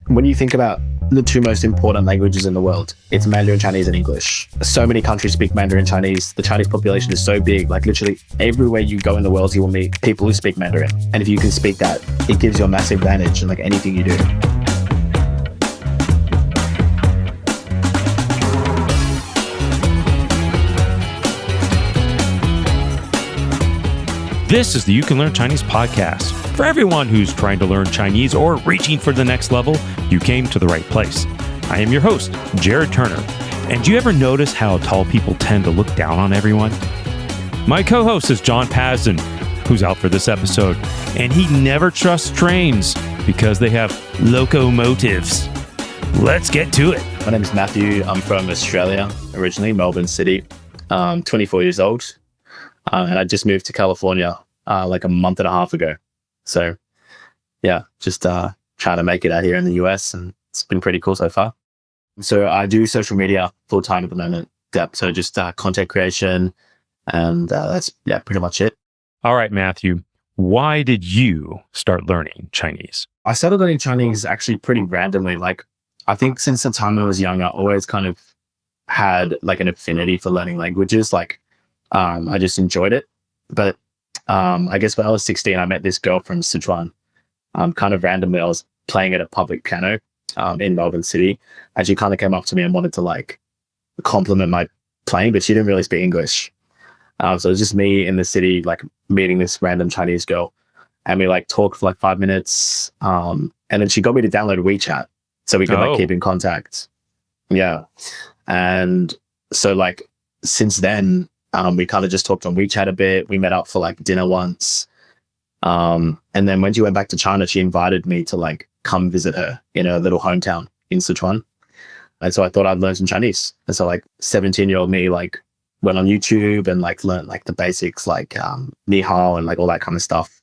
When you think about the two most important languages in the world, it's Mandarin Chinese and English. So many countries speak Mandarin Chinese. The Chinese population is so big, like literally everywhere you go in the world, you will meet people who speak Mandarin. And if you can speak that, it gives you a massive advantage in like anything you do. This is the You Can Learn Chinese podcast. For everyone who's trying to learn Chinese or reaching for the next level, you came to the right place. I am your host, Jared Turner. And do you ever notice how tall people tend to look down on everyone? My co-host is John Pasden, who's out for this episode, and he never trusts trains because they have locomotives. Let's get to it. My name is Matthew. I'm from Australia, originally Melbourne City. 24 years old. And I just moved to California like a month and a half ago. So yeah, just trying to make it out here in the US, and it's been pretty cool so far. So I do social media full time at the moment. Yeah, so just content creation, and that's pretty much it. All right, Matthew, why did you start learning Chinese? I started learning Chinese actually pretty randomly. Like I think since the time I was young, I always kind of had like an affinity for learning languages. Like I just enjoyed it. But I guess when I was 16, I met this girl from Sichuan. Kind of randomly, I was playing at a public piano in Melbourne City, and she kind of came up to me and wanted to like compliment my playing, but she didn't really speak English. So it was just me in the city, like meeting this random Chinese girl, and we like talked for like 5 minutes. And then she got me to download WeChat so we could like keep in contact. Yeah. And so like since then, we kind of just talked on WeChat a bit. We met up for like dinner once. And then when she went back to China, she invited me to like come visit her in her little hometown in Sichuan. And so I thought I'd learn some Chinese. And so like 17-year-old me like went on YouTube and like learned like the basics, like ni hao and like all that kind of stuff.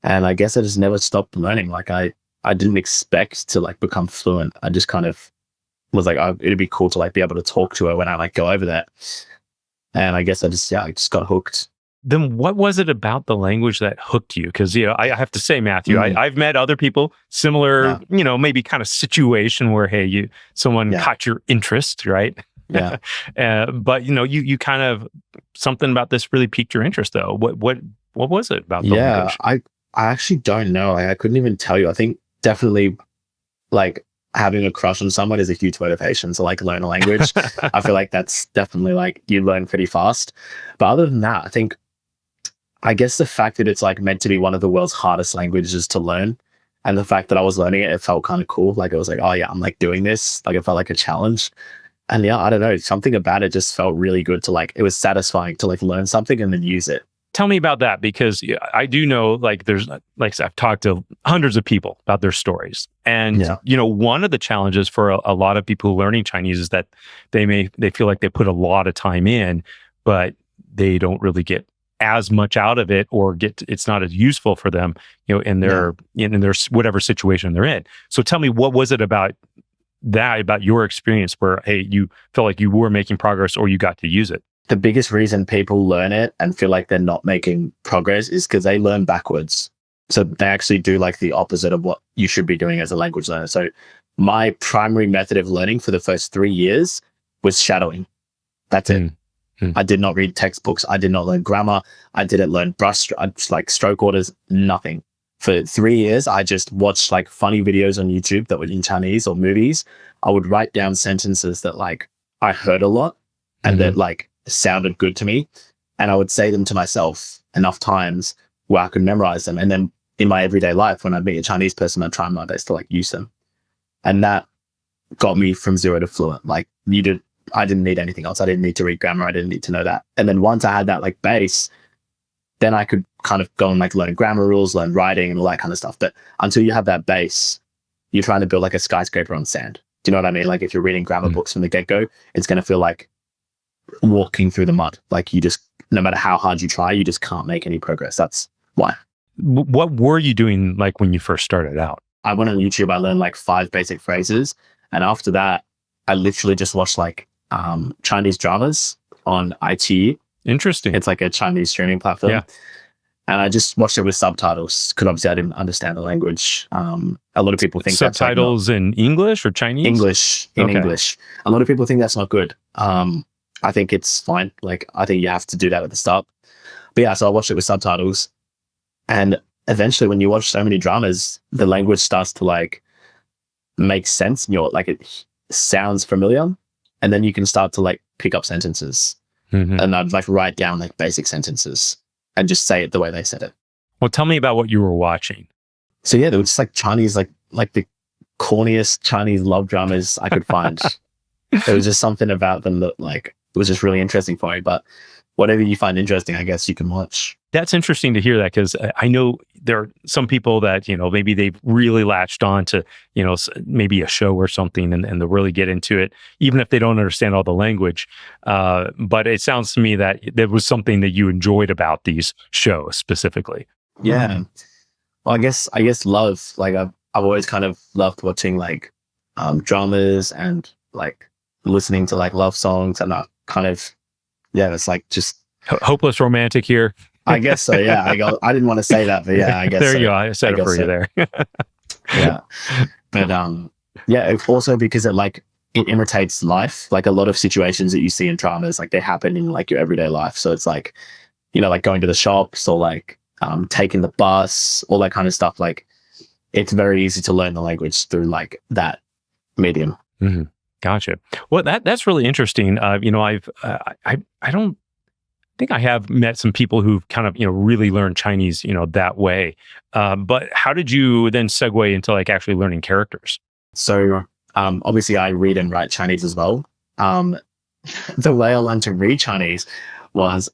And I guess I just never stopped learning. Like I didn't expect to like become fluent. I just kind of was like, oh, it'd be cool to like be able to talk to her when I like go over there. And I guess I just got hooked. Then what was it about the language that hooked you? Because, you know, I have to say, Matthew, I've met other people similar, you know, maybe kind of situation where, hey, someone caught your interest, right? Yeah. But, you know, you kind of, something about this really piqued your interest, though. What was it about the language? I actually don't know. I couldn't even tell you. I think definitely like having a crush on someone is a huge motivation to like learn a language. I feel like that's definitely like you learn pretty fast. But other than that, I guess the fact that it's like meant to be one of the world's hardest languages to learn, and the fact that I was learning it, it felt kind of cool. Like it was like, oh yeah, I'm like doing this. Like it felt like a challenge. And yeah, I don't know, something about it just felt really good to like, it was satisfying to like learn something and then use it. Tell me about that, because I do know like there's like I've talked to hundreds of people about their stories. And, you know, one of the challenges for a lot of people learning Chinese is that they feel like they put a lot of time in, but they don't really get as much out of it, or it's not as useful for them, you know, in their whatever situation they're in. So tell me, what was it about your experience where, hey, you felt like you were making progress or you got to use it? The biggest reason people learn it and feel like they're not making progress is because they learn backwards. So they actually do like the opposite of what you should be doing as a language learner. So my primary method of learning for the first 3 years was shadowing. That's it. I did not read textbooks. I did not learn grammar. I didn't learn like stroke orders, nothing. For 3 years, I just watched like funny videos on YouTube that were in Chinese or movies. I would write down sentences that like I heard a lot and that like sounded good to me, and I would say them to myself enough times where I could memorize them, and then in my everyday life when I meet a Chinese person, I try my best to like use them. And that got me from zero to fluent. Like I didn't need anything else. I didn't need to read grammar. I didn't need to know that. And then once I had that like base, then I could kind of go and like learn grammar rules, learn writing and all that kind of stuff. But until you have that base, you're trying to build like a skyscraper on sand. Do you know what I mean? Like if you're reading grammar books from the get-go, it's going to feel like walking through the mud. Like you just, no matter how hard you try, you just can't make any progress. That's why. What were you doing like when you first started out? I went on YouTube, I learned like 5 basic phrases. And after that, I literally just watched like Chinese dramas on iQIYI. Interesting. It's like a Chinese streaming platform. and I just watched it with subtitles because obviously I didn't understand the language. A lot of people think subtitles in English or Chinese? English. A lot of people think that's not good. I think it's fine. Like, I think you have to do that at the start. But yeah, so I watched it with subtitles, and eventually, when you watch so many dramas, the language starts to like make sense. And it sounds familiar, and then you can start to like pick up sentences. And I'd like write down like basic sentences and just say it the way they said it. Well, tell me about what you were watching. So yeah, there was just like Chinese, like the corniest Chinese love dramas I could find. There was just something about them that like it was just really interesting for me. But whatever you find interesting, I guess you can watch. That's interesting to hear that, because I know there are some people that, maybe they've really latched on to, maybe a show or something and they'll really get into it, even if they don't understand all the language. But it sounds to me that there was something that you enjoyed about these shows specifically. Yeah. Well, I guess love, like I've always kind of loved watching like dramas and like listening to like love songs, and that kind of, yeah, it's like just hopeless romantic here. I guess so. Yeah. I didn't want to say that, but yeah, I guess there you go. I said it for you there. Yeah. But yeah, also because it imitates life. Like a lot of situations that you see in dramas, like they happen in like your everyday life. So it's like, like going to the shops or like taking the bus, all that kind of stuff. Like it's very easy to learn the language through like that medium. Mm-hmm. Gotcha. Well, that's really interesting. I don't think I have met some people who've kind of, really learned Chinese, that way. But how did you then segue into like actually learning characters? So obviously I read and write Chinese as well. The way I learned to read Chinese was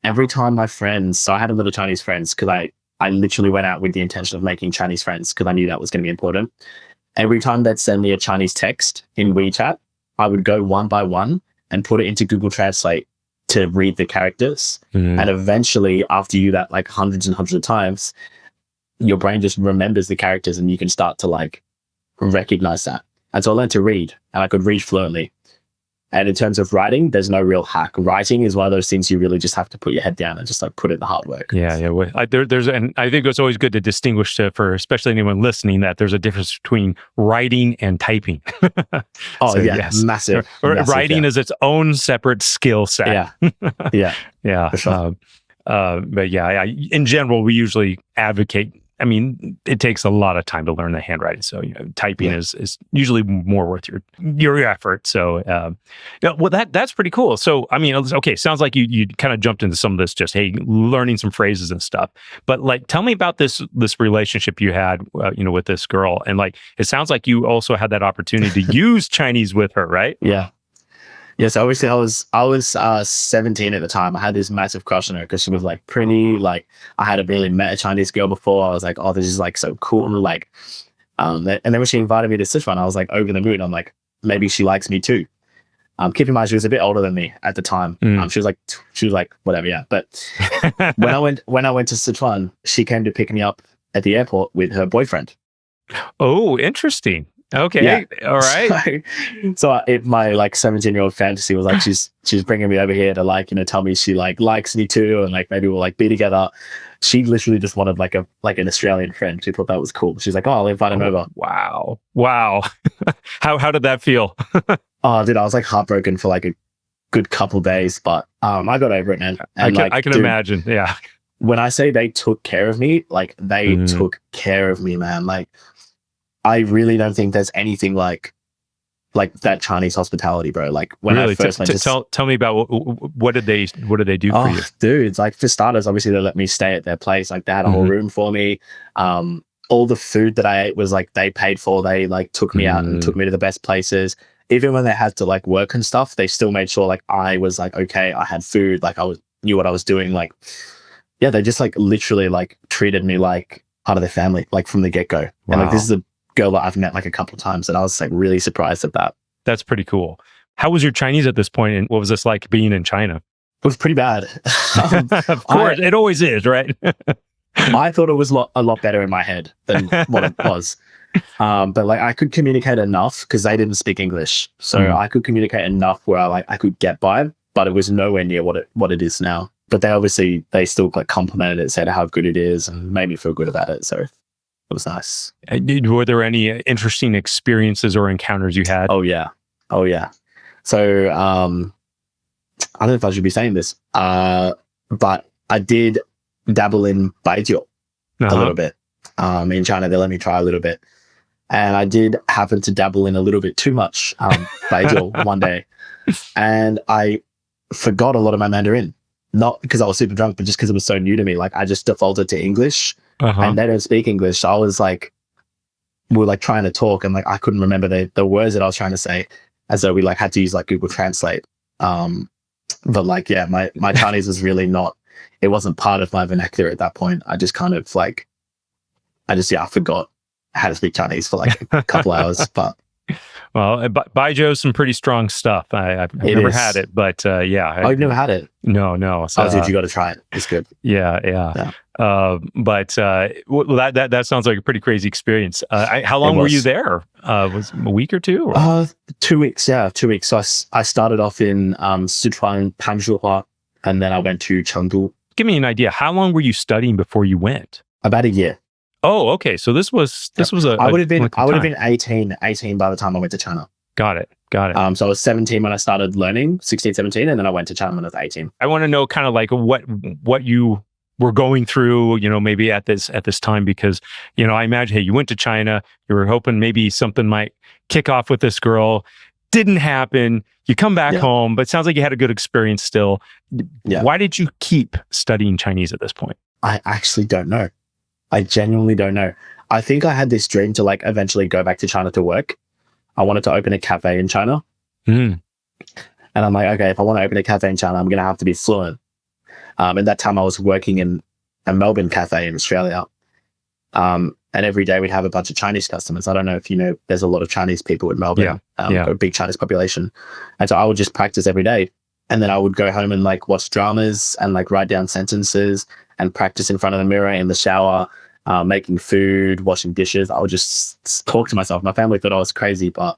every time my friends, so I had a little Chinese friends because I literally went out with the intention of making Chinese friends because I knew that was going to be important. Every time they'd send me a Chinese text in WeChat, I would go one by one and put it into Google Translate to read the characters. And eventually, after you do that like hundreds and hundreds of times, your brain just remembers the characters and you can start to like recognize that. And so I learned to read, and I could read fluently. And in terms of writing, there's no real hack. Writing is one of those things you really just have to put your head down and just like put in the hard work. Yeah. Well, and I think it's always good to distinguish for especially anyone listening that there's a difference between writing and typing. Oh, so, yeah, yes. Massive. Writing is its own separate skill set. Yeah. Yeah. For sure. But yeah, in general, we usually advocate. I mean, it takes a lot of time to learn the handwriting. So, typing is usually more worth your effort. So, well, that's pretty cool. So, I mean, okay, sounds like you kind of jumped into some of this, just, hey, learning some phrases and stuff. But like, tell me about this relationship you had, with this girl. And like, it sounds like you also had that opportunity to use Chinese with her, right? Yeah. Yes, obviously I was 17 at the time. I had this massive crush on her because she was like pretty. Like I hadn't really met a Chinese girl before. I was like, oh, this is like so cool. Like, and then when she invited me to Sichuan, I was like over the moon. I'm like, maybe she likes me too. Keep in mind, she was a bit older than me at the time. She was like whatever, yeah. But when I went to Sichuan, she came to pick me up at the airport with her boyfriend. Oh, interesting. Okay. Yeah. All right. So my like 17-year-old fantasy was like she's bringing me over here to like tell me she like likes me too, and like maybe we'll like be together. She literally just wanted like an Australian friend. She thought that was cool. She's like, oh, I'll invite him over. Wow. How did that feel? Oh, dude, I was like heartbroken for like a good couple days, but I got over it, man. And, I can imagine. Yeah. When I say they took care of me, like they took care of me, man. Like I really don't think there's anything like that Chinese hospitality, bro. Like when I first went to tell me about what did they do for you? Dude, like for starters, obviously they let me stay at their place. Like they had a whole room for me. All the food that I ate was like they paid for. They like took me out and took me to the best places. Even when they had to like work and stuff, they still made sure like I was like okay, I had food, like knew what I was doing. Like yeah, they just like literally like treated me like part of their family, like from the get-go. Wow. And like this is a girl that I've met like a couple of times, and I was like really surprised at that. That's pretty cool. How was your Chinese at this point, and what was this like being in China? It was pretty bad. Of course, it always is, right? I thought it was a lot better in my head than what it was. But like I could communicate enough because they didn't speak English, so I could communicate enough where I could get by, but it was nowhere near what it is now. but they still like complimented it, said how good it is, and made me feel good about it. So it was nice. Were there any interesting experiences or encounters you had? Oh yeah. So I don't know if I should be saying this, but I did dabble in baijiu a little bit. In China, they let me try a little bit, and I did happen to dabble in a little bit too much baijiu one day, and I forgot a lot of my Mandarin. Not because I was super drunk, but just because it was so new to me. Like I just defaulted to English, and they don't speak English. So I was like, we were like trying to talk, and like I couldn't remember the words that I was trying to say, as though we like had to use like Google Translate. But like, yeah, my Chinese was really not. It wasn't part of my vernacular at that point. I just kind of like, I forgot how to speak Chinese for like a couple hours, but. Well, baijiu is some pretty strong stuff. I've never had it, but yeah. I've never had it. No. So, dude, you got to try it. It's good. Yeah. But that sounds like a pretty crazy experience. How long were you there? Was it a week or two? Or? 2 weeks. Yeah, 2 weeks. So I started off in Sichuan, Panzhihua, and then I went to Chengdu. Give me an idea. How long were you studying before you went? About a year. Oh, okay. So this was I would have been 18 by the time I went to China. Got it. So I was 17 when I started learning, 16, 17, and then I went to China when I was 18. I want to know kind of like what you were going through, maybe at this time, because, I imagine, hey, you went to China, you were hoping maybe something might kick off with this girl. Didn't happen. You come back home, but it sounds like you had a good experience still. Yeah. Why did you keep studying Chinese at this point? I actually don't know. I genuinely don't know. I think I had this dream to like eventually go back to China to work. I wanted to open a cafe in China. And I'm like, okay, if I want to open a cafe in China, I'm going to have to be fluent. At that time I was working in a Melbourne cafe in Australia. And every day we'd have a bunch of Chinese customers. I don't know if you know, there's a lot of Chinese people in Melbourne, a big Chinese population. And so I would just practice every day. And then I would go home and like watch dramas and like write down sentences and practice in front of the mirror in the shower, making food, washing dishes. I would just talk to myself. My family thought I was crazy, but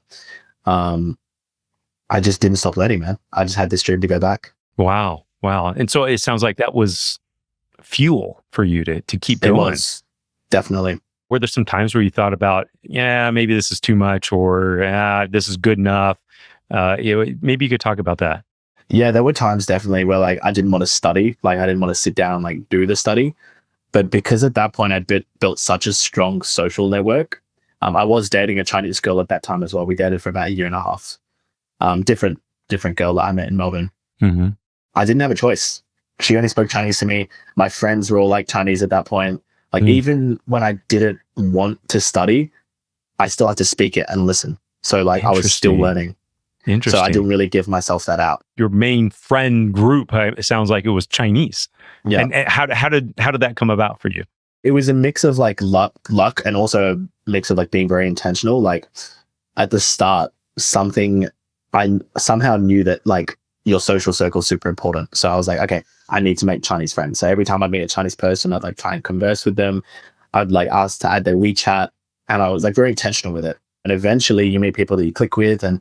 I just didn't stop learning, man. I just had this dream to go back. Wow. And so it sounds like that was fuel for you to keep going. It was, definitely. Were there some times where you thought about, maybe this is too much, or this is good enough? Maybe you could talk about that. Yeah, there were times definitely where like I didn't want to study, like I didn't want to sit down and like do the study. But because at that point I'd built such a strong social network, I was dating a Chinese girl at that time as well. We dated for about a year and a half. Different girl that I met in Melbourne. Mm-hmm. I didn't have a choice. She only spoke Chinese to me. My friends were all like Chinese at that point. Like even when I didn't want to study, I still had to speak it and listen. So like I was still learning. Interesting. So I didn't really give myself that out. Your main friend group, it sounds like it was Chinese. Yeah. And how did that come about for you? It was a mix of like luck and also a mix of like being very intentional. Like at the start, I somehow knew that like your social circle is super important. So I was like, okay, I need to make Chinese friends. So every time I'd meet a Chinese person, I'd like try and converse with them. I'd like ask to add their WeChat, and I was like very intentional with it. And eventually you meet people that you click with and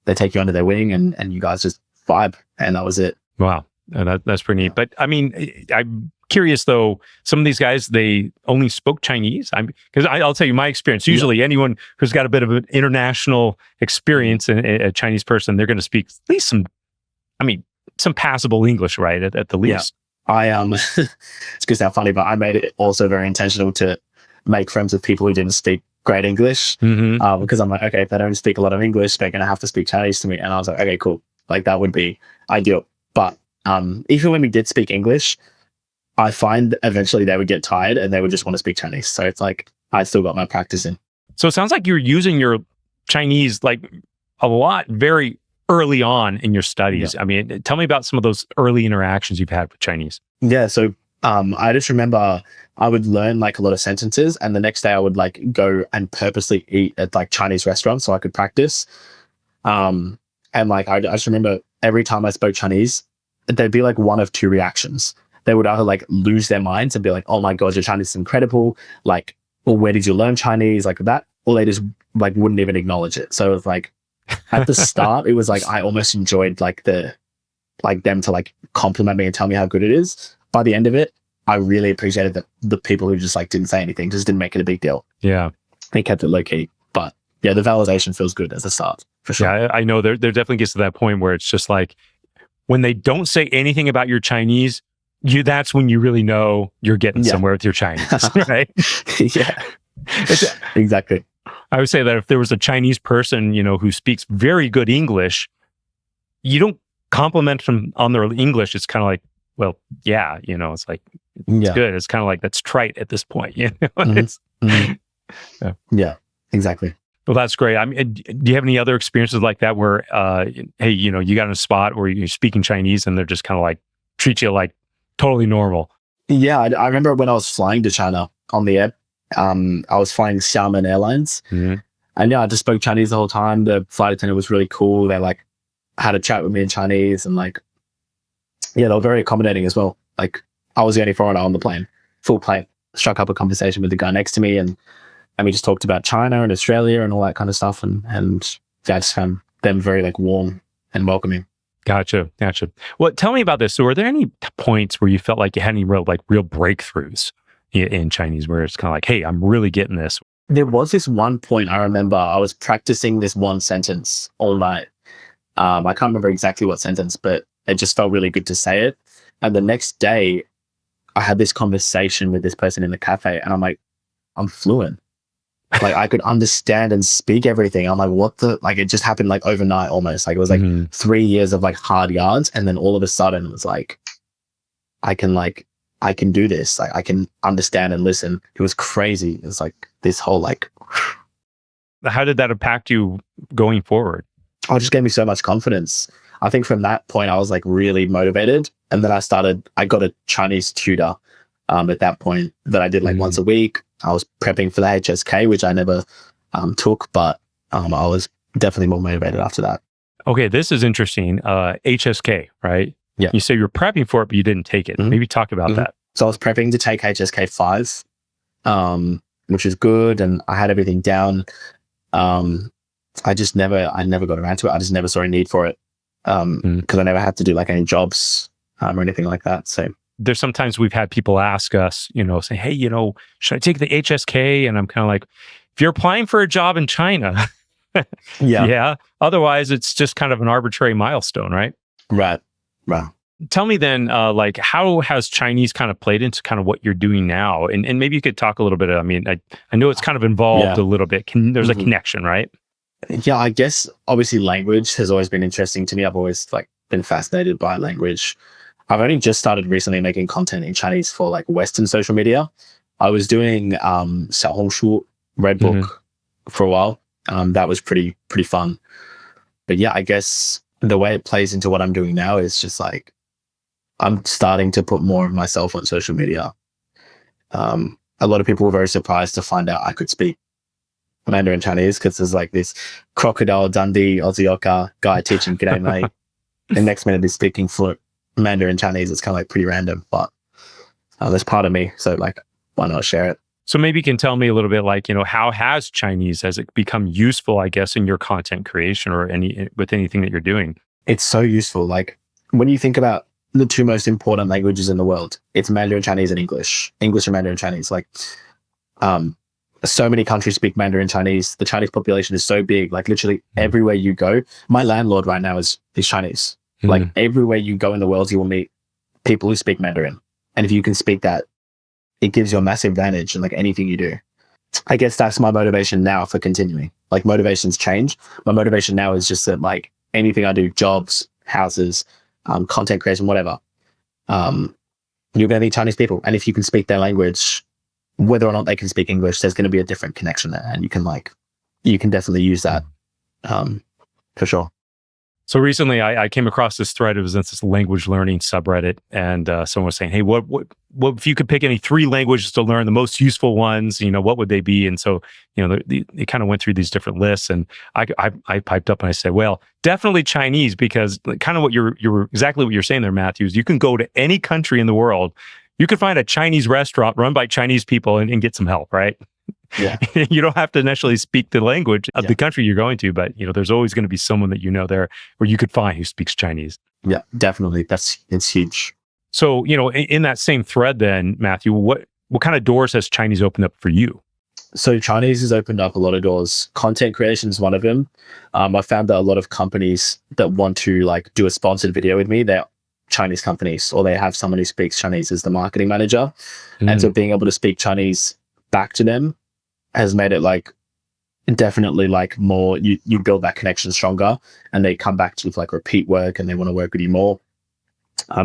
they take you under their wing and you guys just vibe, and that was it. Wow. That's pretty neat. But I mean, I'm curious though, some of these guys, they only spoke Chinese. Because I'll tell you my experience. Usually anyone who's got a bit of an international experience, and a Chinese person, they're going to speak at least some passable English, right? At the least. Yeah. It's going to sound funny, but I made it also very intentional to make friends with people who didn't speak great English, because I'm like, okay, if they don't speak a lot of English, they're going to have to speak Chinese to me. And I was like, okay, cool. Like that would be ideal. But even when we did speak English, I find eventually they would get tired and they would just want to speak Chinese. So it's like, I still got my practice in. So it sounds like you're using your Chinese like a lot very early on in your studies. Yeah. I mean, tell me about some of those early interactions you've had with Chinese. Yeah. So I just remember I would learn like a lot of sentences, and the next day I would like go and purposely eat at like Chinese restaurants so I could practice. And like I just remember every time I spoke Chinese, there'd be like one of two reactions. They would either like lose their minds and be like, "Oh my God, your Chinese is incredible!" Like, "Well, where did you learn Chinese?" Like that, or they just like wouldn't even acknowledge it. So it was like at the start, it was like I almost enjoyed like the like them to like compliment me and tell me how good it is. By the end of it, I really appreciated that the people who just like didn't say anything, just didn't make it a big deal. Yeah. They kept it low key. But yeah, the validation feels good as a start for sure. Yeah, I know there definitely gets to that point where it's just like when they don't say anything about your Chinese, that's when you really know you're getting somewhere with your Chinese, right? Yeah, exactly. I would say that if there was a Chinese person, who speaks very good English, you don't compliment them on their English. It's kind of like, well, yeah, it's like, it's good. It's kind of like, that's trite at this point. Yeah, exactly. Well, that's great. I mean, do you have any other experiences like that where, hey, you got in a spot where you're speaking Chinese and they're just kind of like treat you like totally normal? Yeah, I remember when I was flying to China on the air, I was flying Xiamen Airlines, and I just spoke Chinese the whole time. The flight attendant was really cool. They like had a chat with me in Chinese, and like, they were very accommodating as well. Like, I was the only foreigner on the plane, full plane. Struck up a conversation with the guy next to me, and we just talked about China and Australia and all that kind of stuff. And I just found them very like warm and welcoming. Gotcha. Well, tell me about this. So were there any points where you felt like you had any real breakthroughs in Chinese where it's kind of like, hey, I'm really getting this? There was this one point I remember I was practicing this one sentence all night. I can't remember exactly what sentence, but it just felt really good to say it. And the next day I had this conversation with this person in the cafe, and I'm like, I'm fluent. Like, I could understand and speak everything. I'm like, it just happened like overnight almost. Like, it was like 3 years of like hard yards. And then all of a sudden it was like, I can do this. Like, I can understand and listen. It was crazy. It was like this whole like. How did that impact you going forward? Oh, it just gave me so much confidence. I think from that point I was like really motivated. And then I got a Chinese tutor at that point that I did like once a week. I was prepping for the HSK, which I never took, but I was definitely more motivated after that. Okay, this is interesting. HSK, right? Yeah. You say you're prepping for it, but you didn't take it. Maybe talk about that. So I was prepping to take HSK 5, which is good, and I had everything down. I never got around to it. I just never saw a need for it because I never had to do like any jobs or anything like that. So there's sometimes we've had people ask us, say, hey, should I take the HSK? And I'm kind of like, if you're applying for a job in China, yeah. Otherwise, it's just kind of an arbitrary milestone, right? Right. Tell me then, like, how has Chinese kind of played into kind of what you're doing now? And maybe you could talk a little bit. I mean, I know it's kind of involved a little bit. There's a connection, right? Yeah, I guess obviously language has always been interesting to me. I've always like been fascinated by language. I've only just started recently making content in Chinese for like Western social media. I was doing Xiaohongshu Redbook for a while. That was pretty fun. But yeah, I guess the way it plays into what I'm doing now is just like I'm starting to put more of myself on social media. A lot of people were very surprised to find out I could speak Mandarin Chinese because there's like this Crocodile Dundee Aussie Oka guy teaching G'day mate. The next minute he's speaking fluent Mandarin Chinese. It's kind of like pretty random, but there's part of me, so like, why not share it? So maybe you can tell me a little bit, like, how has it become useful, I guess, in your content creation or with anything that you're doing? It's so useful. Like, when you think about the two most important languages in the world, it's Mandarin Chinese and English and Mandarin Chinese. Like, so many countries speak Mandarin Chinese. The Chinese population is so big, like literally everywhere you go. My landlord right now is Chinese. Like, everywhere you go in the world, you will meet people who speak Mandarin. And if you can speak that, it gives you a massive advantage in like anything you do. I guess that's my motivation now for continuing. Like, motivations change. My motivation now is just that, like, anything I do, jobs, houses, content creation, whatever, you're going to meet Chinese people. And if you can speak their language, whether or not they can speak English, there's going to be a different connection there. And you can definitely use that for sure. So recently I came across this thread. It was in this language learning subreddit, and someone was saying, hey, what if you could pick any 3 languages to learn, the most useful ones, what would they be? And so, they kind of went through these different lists, and I piped up and I said, well, definitely Chinese, because kind of what you're exactly what you're saying there, Matthew, is you can go to any country in the world, you could find a Chinese restaurant run by Chinese people and get some help, right? Yeah. You don't have to necessarily speak the language of the country you're going to, but there's always going to be someone that there where you could find who speaks Chinese. Yeah, definitely. It's huge. So, in that same thread then, Matthew, what kind of doors has Chinese opened up for you? So Chinese has opened up a lot of doors. Content creation is one of them. I found that a lot of companies that want to like do a sponsored video with me, they're Chinese companies, or they have someone who speaks Chinese as the marketing manager. And so being able to speak Chinese back to them has made it like definitely like more, you build that connection stronger, and they come back to you with like repeat work and they want to work with you more.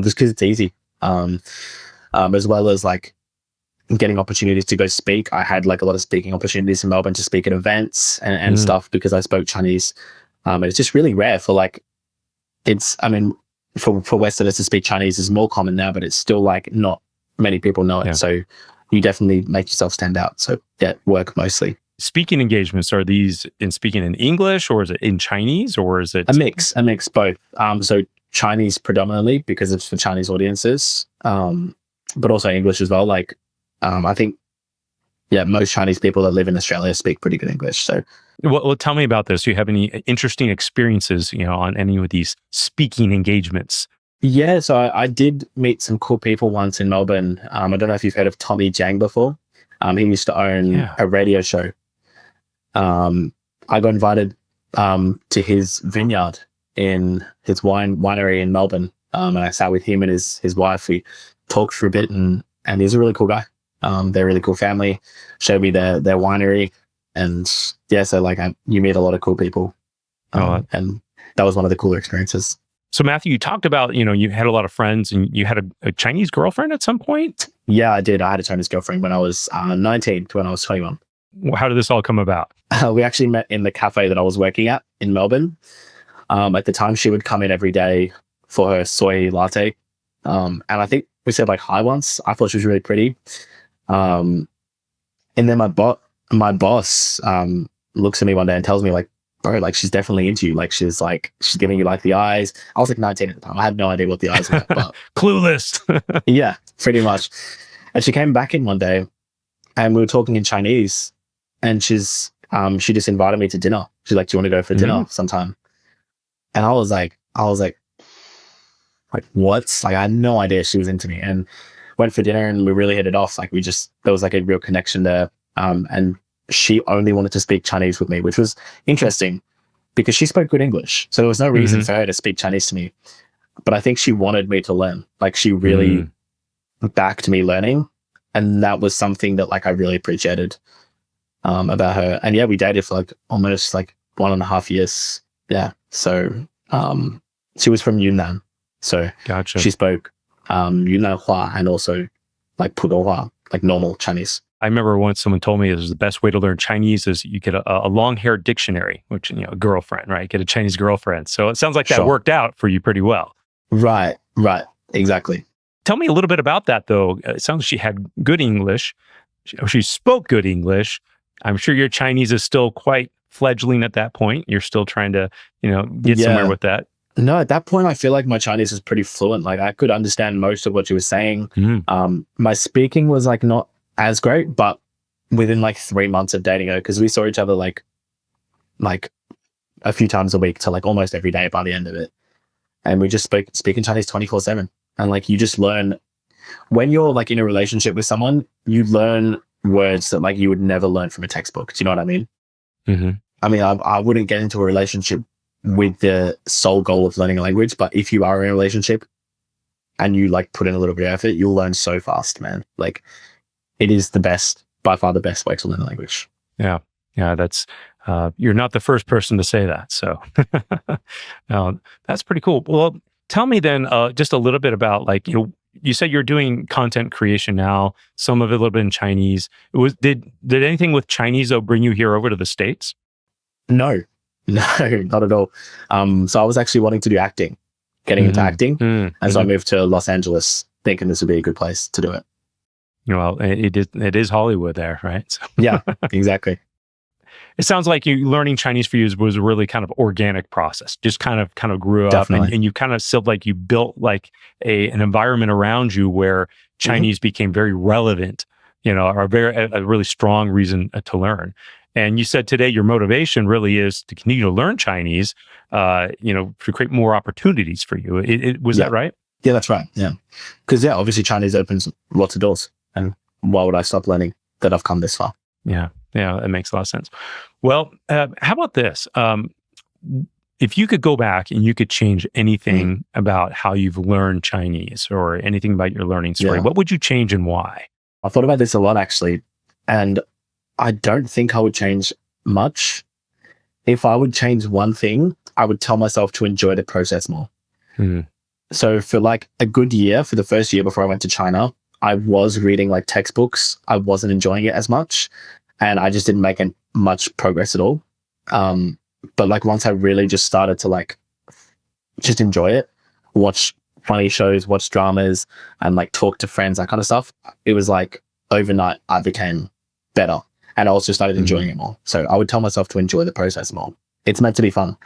Just because it's easy. As well as like getting opportunities to go speak. I had like a lot of speaking opportunities in Melbourne to speak at events and stuff because I spoke Chinese. It's just really rare for like, for Westerners to speak Chinese is more common now, but it's still like not many people know it. Yeah. So you definitely make yourself stand out. So yeah, work mostly. Speaking engagements, are these in speaking in English, or is it in Chinese, or is it? A mix both. So Chinese predominantly because it's for Chinese audiences, but also English as well. Like, I think, yeah, most Chinese people that live in Australia speak pretty good English. So, well, tell me about this. Do you have any interesting experiences, on any of these speaking engagements? Yeah, so I did meet some cool people once in Melbourne. I don't know if you've heard of Tommy Jang before. He used to own a radio show. I got invited to his vineyard in his winery in Melbourne, and I sat with him and his wife. We talked for a bit, and he's a really cool guy. They're a really cool family. Showed me their winery, and yeah, so like you meet a lot of cool people, and that was one of the cooler experiences. So Matthew, you talked about you had a lot of friends, and you had a Chinese girlfriend at some point. Yeah, I did. I had a Chinese girlfriend when I was 19 to when I was 21. How did this all come about? We actually met in the cafe that I was working at in Melbourne. At the time, she would come in every day for her soy latte, and I think we said like hi once. I thought she was really pretty. And then my boss looks at me one day and tells me like, bro, like she's definitely into you. Like she's giving you like the eyes. I was like 19 at the time. I had no idea what the eyes were. But clueless. Yeah, pretty much. And she came back in one day and we were talking in Chinese, and she just invited me to dinner. She's like, do you want to go for dinner sometime? And I was like, what? Like I had no idea she was into me, and went for dinner and we really hit it off. Like there was like a real connection there. And she only wanted to speak Chinese with me, which was interesting because she spoke good English. So there was no reason for her to speak Chinese to me. But I think she wanted me to learn. Like she really backed me learning. And that was something that like I really appreciated about her. And yeah, we dated for like almost like 1.5 years. Yeah. So she was from Yunnan. So gotcha. She spoke Yunnan Hua and also like Pudong, like normal Chinese. I remember once someone told me the best way to learn Chinese is you get a long-haired dictionary, which, a girlfriend, right? Get a Chinese girlfriend. So it sounds like that worked out for you pretty well. Right. Exactly. Tell me a little bit about that, though. It sounds like she had good English. She spoke good English. I'm sure your Chinese is still quite fledgling at that point. You're still trying to, get somewhere with that. No, at that point, I feel like my Chinese was pretty fluent. Like I could understand most of what she was saying. My speaking was like not as great, but within like 3 months of dating her, because we saw each other like a few times a week to like almost every day by the end of it. And we just speak in Chinese 24/7. And like you just learn when you're like in a relationship with someone, you learn words that like you would never learn from a textbook. Do you know what I mean? I mean, I wouldn't get into a relationship with the sole goal of learning a language, but if you are in a relationship and you like put in a little bit of effort, you'll learn so fast, man. Like it is by far the best way to learn a language. Yeah. That's you're not the first person to say that. So that's pretty cool. Well, tell me then just a little bit about like, you said you're doing content creation now, some of it a little bit in Chinese. Did anything with Chinese though bring you here over to the States? No, not at all. So I was actually wanting to do acting, getting into acting. And so I moved to Los Angeles thinking this would be a good place to do it. Well, it is Hollywood there, right? So. Yeah, exactly. It sounds like learning Chinese for you was a really kind of organic process. Just kind of grew up, and you kind of feel like you built like an environment around you where Chinese became very relevant. A really strong reason to learn. And you said today your motivation really is to continue to learn Chinese, to create more opportunities for you. Was that right? Yeah, that's right. Yeah. Because, obviously Chinese opens lots of doors. And why would I stop learning that I've come this far? Yeah, that makes a lot of sense. Well, how about this? If you could go back and you could change anything about how you've learned Chinese or anything about your learning story, what would you change and why? I thought about this a lot, actually. And I don't think I would change much. If I would change one thing, I would tell myself to enjoy the process more. So for like a good year, for the first year before I went to China, I was reading like textbooks. I wasn't enjoying it as much. And I just didn't make much progress at all. But like once I really just started to like just enjoy it, watch funny shows, watch dramas, and like talk to friends, that kind of stuff, it was like overnight I became better. And I also started enjoying it more. So I would tell myself to enjoy the process more. It's meant to be fun.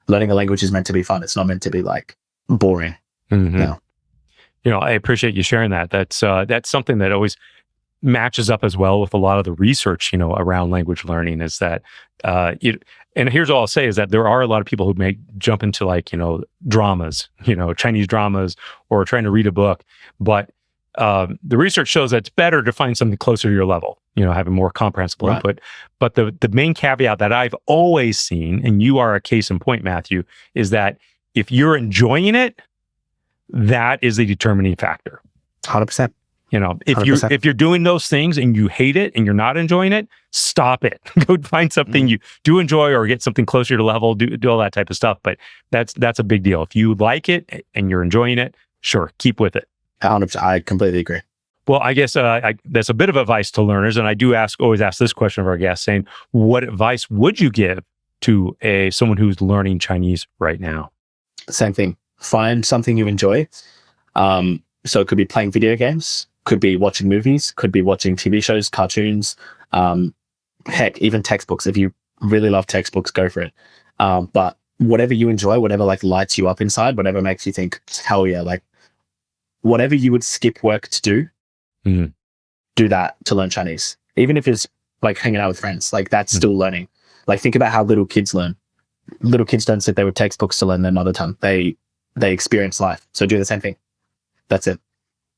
Learning a language is meant to be fun. It's not meant to be like boring. I appreciate you sharing that. That's something that always matches up as well with a lot of the research, around language learning is that, and here's all I'll say is that there are a lot of people who may jump into like, dramas, Chinese dramas or trying to read a book, but the research shows that it's better to find something closer to your level, having more comprehensible input. But the main caveat that I've always seen, and you are a case in point, Matthew, is that if you're enjoying it, that is the determining factor. 100%. If you're doing those things and you hate it and you're not enjoying it, stop it. Go find something you do enjoy or get something closer to level, do all that type of stuff. But that's a big deal. If you like it and you're enjoying it, sure, keep with it. 100%. I completely agree. Well, I guess that's a bit of advice to learners. And I do always ask this question of our guests saying, what advice would you give to someone who's learning Chinese right now? Same thing. Find something you enjoy. So it could be playing video games, could be watching movies, could be watching TV shows, cartoons, heck, even textbooks. If you really love textbooks, go for it. But whatever you enjoy, whatever like lights you up inside, whatever makes you think, hell yeah, like whatever you would skip work to do, do that to learn Chinese. Even if it's like hanging out with friends, like that's still learning. Like think about how little kids learn. Little kids don't sit there with textbooks to learn their mother tongue. They experience life. So do the same thing. That's it.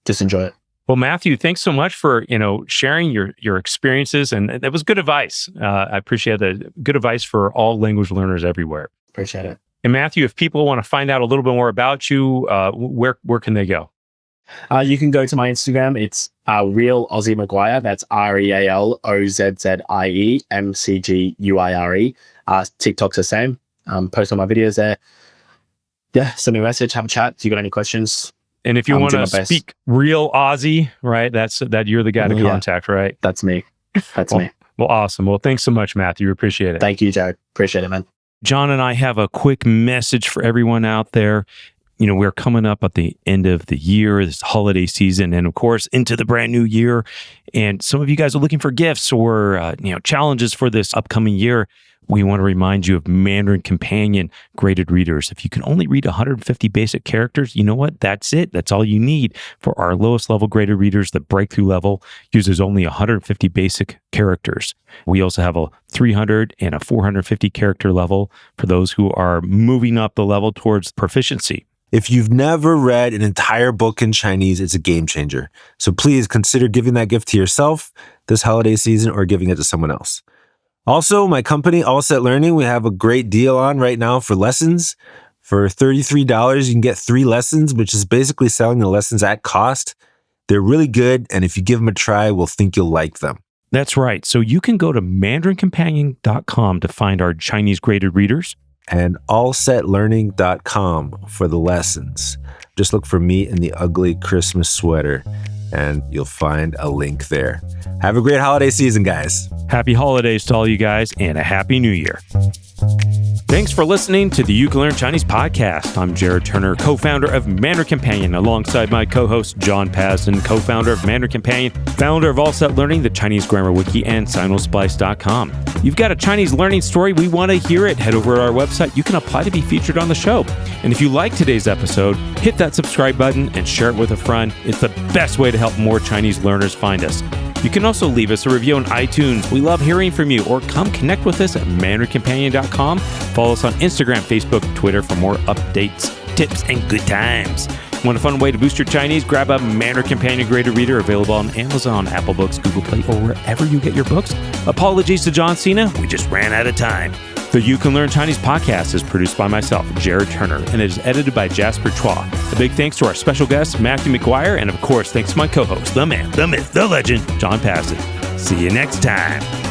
Just enjoy it. Well, Matthew, thanks so much for sharing your experiences, and that was good advice. I appreciate that. Good advice for all language learners everywhere. Appreciate it. And Matthew, if people want to find out a little bit more about you, where can they go? You can go to my Instagram. It's Real Aussie McGuire. That's RealOzzMcGuire. TikTok's the same. Post all my videos there. Yeah, send me a message, have a chat. If you got any questions. And if you want to speak real Aussie, right? That you're the guy to contact, right? That's me. That's me. Well, awesome. Well, thanks so much, Matthew. Appreciate it. Thank you, Jared. Appreciate it, man. John and I have a quick message for everyone out there. We're coming up at the end of the year, this holiday season, and of course, into the brand new year. And some of you guys are looking for gifts or, challenges for this upcoming year. We want to remind you of Mandarin Companion graded readers. If you can only read 150 basic characters, you know what? That's it. That's all you need. For our lowest level graded readers, the breakthrough level uses only 150 basic characters. We also have a 300 and a 450 character level for those who are moving up the level towards proficiency. If you've never read an entire book in Chinese, it's a game changer. So please consider giving that gift to yourself this holiday season or giving it to someone else. Also, my company, All Set Learning, we have a great deal on right now for lessons. For $33, you can get 3 lessons, which is basically selling the lessons at cost. They're really good, and if you give them a try, we'll think you'll like them. That's right. So you can go to mandarincompanion.com to find our Chinese graded readers. And allsetlearning.com for the lessons. Just look for me in the ugly Christmas sweater, and you'll find a link there. Have a great holiday season, guys. Happy holidays to all you guys, and a happy new year. Thanks for listening to the You Can Learn Chinese podcast. I'm Jared Turner, co-founder of Mandarin Companion, alongside my co-host John Pasden, co-founder of Mandarin Companion, founder of All Set Learning, the Chinese Grammar Wiki, and Sinosplice.com. You've got a Chinese learning story, we want to hear it. Head over to our website. You can apply to be featured on the show. And if you like today's episode, hit that subscribe button and share it with a friend. It's the best way to help more Chinese learners find us. You can also leave us a review on iTunes. We love hearing from you, or come connect with us at mandarincompanion.com. Follow us on Instagram, Facebook, Twitter for more updates, tips, and good times. Want a fun way to boost your Chinese? Grab a Mandarin Companion Graded Reader, available on Amazon, Apple Books, Google Play, or wherever you get your books. Apologies to John Cena. We just ran out of time. The You Can Learn Chinese podcast is produced by myself, Jared Turner, and it is edited by Jasper Chua. A big thanks to our special guest, Matthew McGuire, and of course, thanks to my co-host, the man, the myth, the legend, John Passett. See you next time.